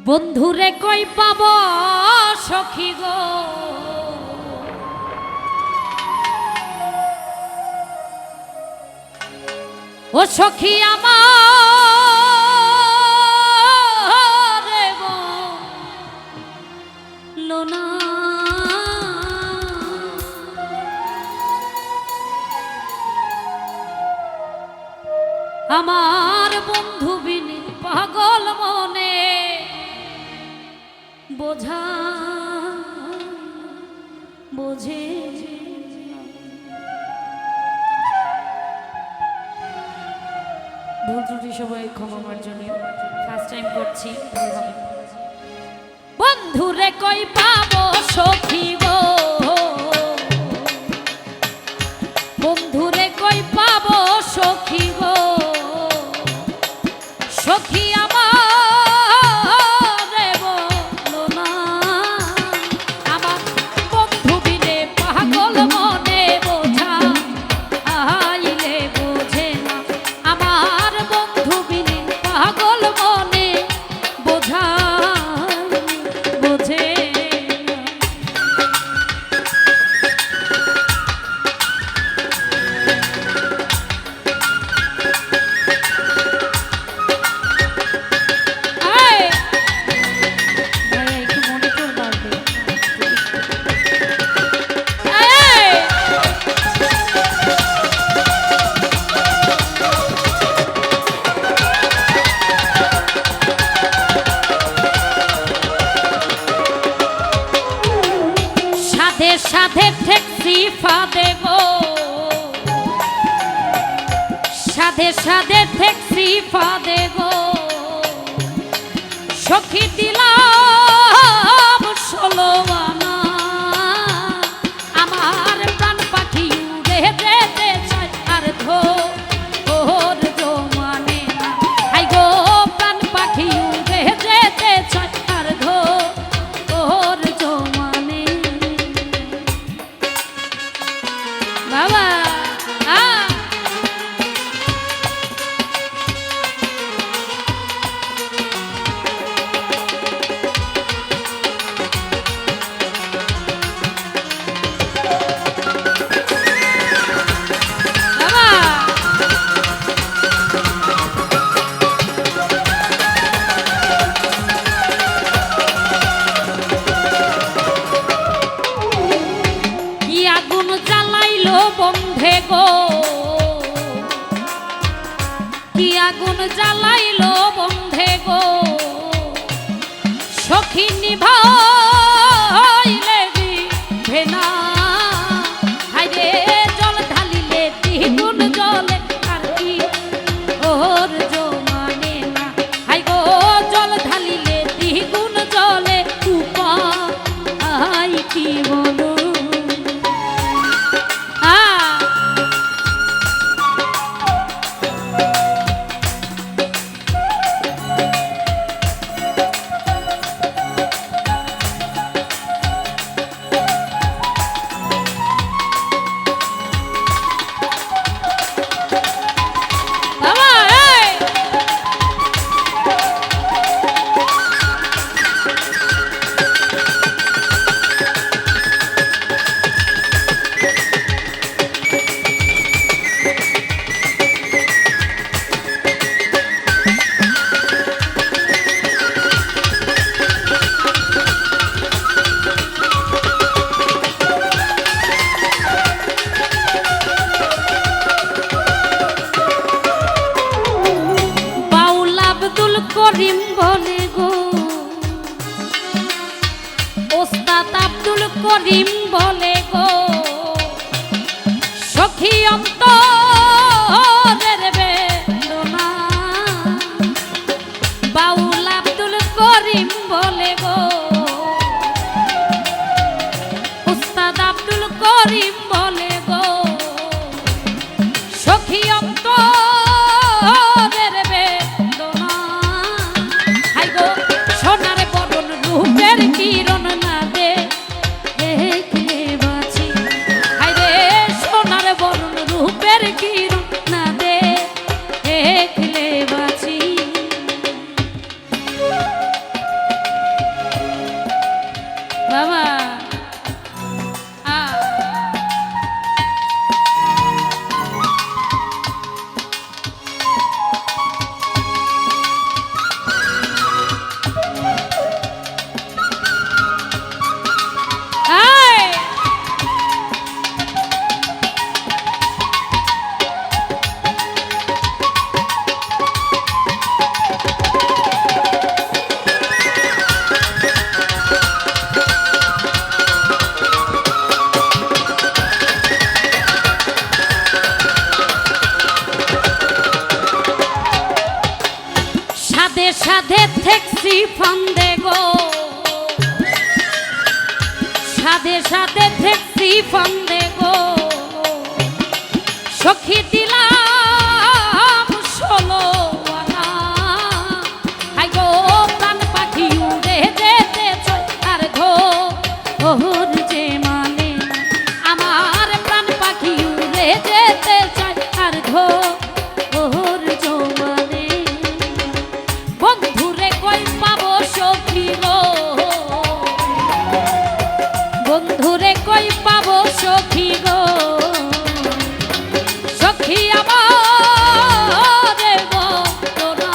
বন্ধুরে কই পাব সখী গো, ও সখী আমার লোনা আমার বন্ধু বিনি পাগল মনে বোঝা বোঝে। ভুল ত্রুটি সবাই ক্ষমা আমার জন্য, ফার্স্ট টাইম করছি, ভুল হবে। বন্ধুরে কই পাবো সখী গো, বন্ধুরে কই পাবো সখী গো, সখী সাধে ঠেকছি ফাদে গো, সাধে সাধে ঠেকছি ফাদে গো, সখী দিলাম 16 আনা, আমার প্রাণ পাখি উড়ে যেতে চায় আর ধোর জমানে না, হাই গো প্রাণ পাখি উড়ে যেতে চায় আর ধোর জমানে। বাবা বন্ধে গো, কি আগুন জ্বালাইলো বন্ধে গো, সখী নিভাইলে ভেনা, হাইরে জল ঢালিলে দ্বিগুণ জলে আর কি ওর জমানে না, হাই গো জল ঢালিলে দ্বিগুণ জলে উপায় কি বলো। করিম বলে গো, ওস্তাদ আব্দুল করিম বলে গো, সখী অন্তরের বেদনা, বাউল আব্দুল করিম বলে গো, ওস্তাদ আব্দুল করিম বলে গো, সখী অন্তরের বেদনা, সোনার বরণ রূপের কিরণ না দেখলে সাধে সাধে থেকসি ফান্দে গো, সাধে সাধে থেকসি ফান্দে গো, সখী দিলাম 16 আনা। হাই গো প্রাণ পাখি উড়ে যেতে চায় আর ঘোর যে মানে না, আমার প্রাণ পাখি উড়ে যেতে চায় আর ঘোর যে মানে না। বন্ধুরে কই পাবো সখী গো, বন্ধুরে কই পাবো সখী গো, সখী আমার বন্ধনা,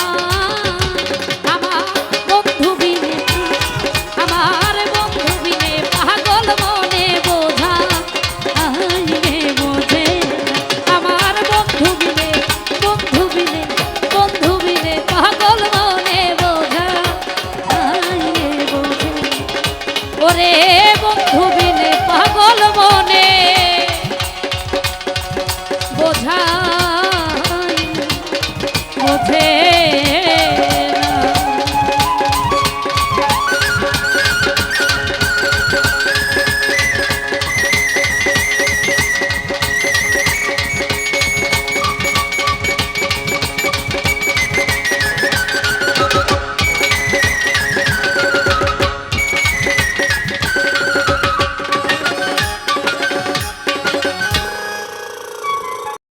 আমার বন্ধু বিনে, আমার বন্ধু বিনে পাগল মনে বোঝা আইনে বোঝে না। আমার বন্ধু বিনে, বন্ধু বিনে, বন্ধু বিনে পাগল মনে বোঝা আইনে বোঝে। ওরে বন্ধু বিনে পাগল মনে বোঝাই বোঝে